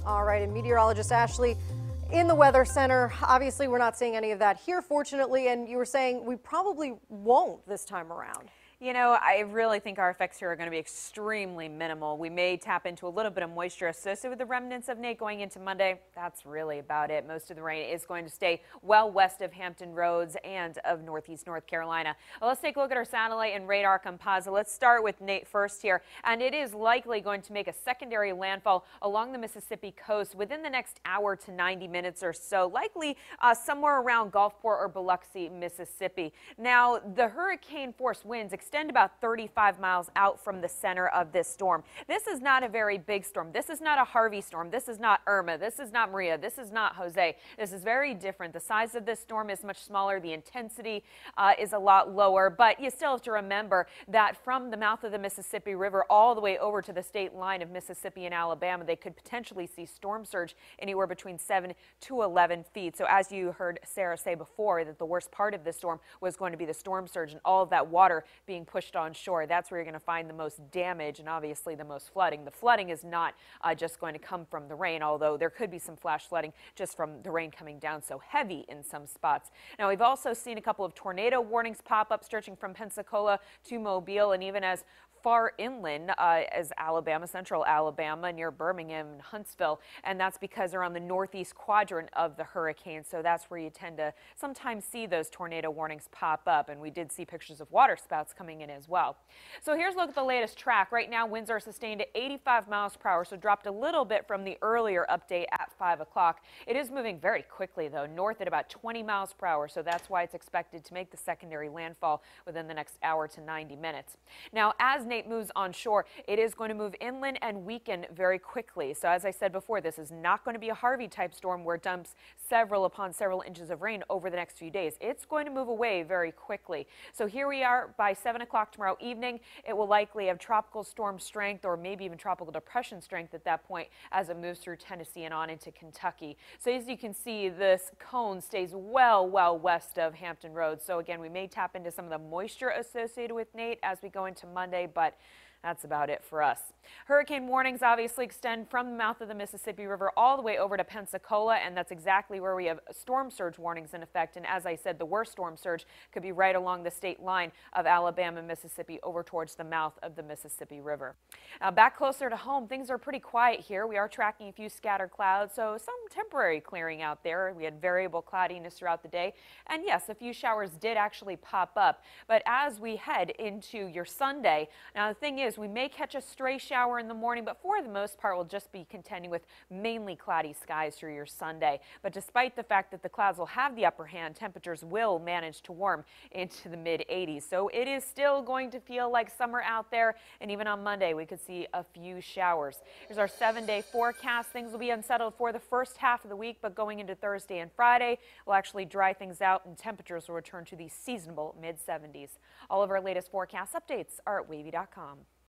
All right, and meteorologist Ashley in the Weather Center. Obviously, we're not seeing any of that here, fortunately, and you were saying we probably won't this time around. You know, I really think our effects here are going to be extremely minimal. We may tap into a little bit of moisture associated with the remnants of Nate going into Monday. That's really about it. Most of the rain is going to stay well west of Hampton Roads and of northeast North Carolina. Well, let's take a look at our satellite and radar composite. Let's start with Nate first here. And it is likely going to make a secondary landfall along the Mississippi coast within the next hour to 90 minutes or so, likely somewhere around Gulfport or Biloxi, Mississippi. Now, the hurricane force winds extend about 35 miles out from the center of this storm. This is not a very big storm. This is not a Harvey storm. This is not Irma. This is not Maria. This is not Jose. This is very different. The size of this storm is much smaller. The intensity is a lot lower, but you still have to remember that from the mouth of the Mississippi River all the way over to the state line of Mississippi and Alabama, they could potentially see storm surge anywhere between 7 to 11 feet. So as you heard Sarah say before, that the worst part of this storm was going to be the storm surge and all of that water being pushed on shore. That's where you're going to find the most damage and obviously the most flooding. The flooding is not just going to come from the rain, although there could be some flash flooding just from the rain coming down so heavy in some spots. Now, we've also seen a couple of tornado warnings pop up stretching from Pensacola to Mobile and even as far inland as Alabama, central Alabama, near Birmingham and Huntsville, and that's because they're on the northeast quadrant of the hurricane, so that's where you tend to sometimes see those tornado warnings pop up, and we did see pictures of water spouts coming in as well. So here's a look at the latest track. Right now, winds are sustained at 85 miles per hour, so dropped a little bit from the earlier update at 5 o'clock. It is moving very quickly, though, north at about 20 miles per hour, so that's why it's expected to make the secondary landfall within the next hour to 90 minutes. Now, as Nate moves on shore, it is going to move inland and weaken very quickly. So as I said before, this is not going to be a Harvey type storm where it dumps several upon several inches of rain over the next few days. It's going to move away very quickly. So here we are by 7 o'clock tomorrow evening. It will likely have tropical storm strength or maybe even tropical depression strength at that point as it moves through Tennessee and on into Kentucky. So as you can see, this cone stays well west of Hampton Roads. So again, we may tap into some of the moisture associated with Nate as we go into Monday, but that's about it for us. Hurricane warnings obviously extend from the mouth of the Mississippi River all the way over to Pensacola, and that's exactly where we have storm surge warnings in effect. And as I said, the worst storm surge could be right along the state line of Alabama and Mississippi over towards the mouth of the Mississippi River. Now, back closer to home, things are pretty quiet here. We are tracking a few scattered clouds, so some temporary clearing out there. We had variable cloudiness throughout the day, and yes, a few showers did actually pop up. But as we head into your Sunday, now the thing is, we may catch a stray shower in the morning, but for the most part, we'll just be contending with mainly cloudy skies through your Sunday. But despite the fact that the clouds will have the upper hand, temperatures will manage to warm into the mid-80s. So it is still going to feel like summer out there, and even on Monday, we could see a few showers. Here's our 7-day forecast. Things will be unsettled for the first half of the week, but going into Thursday and Friday, we'll actually dry things out, and temperatures will return to the seasonable mid-70s. All of our latest forecast updates are at wavy.com.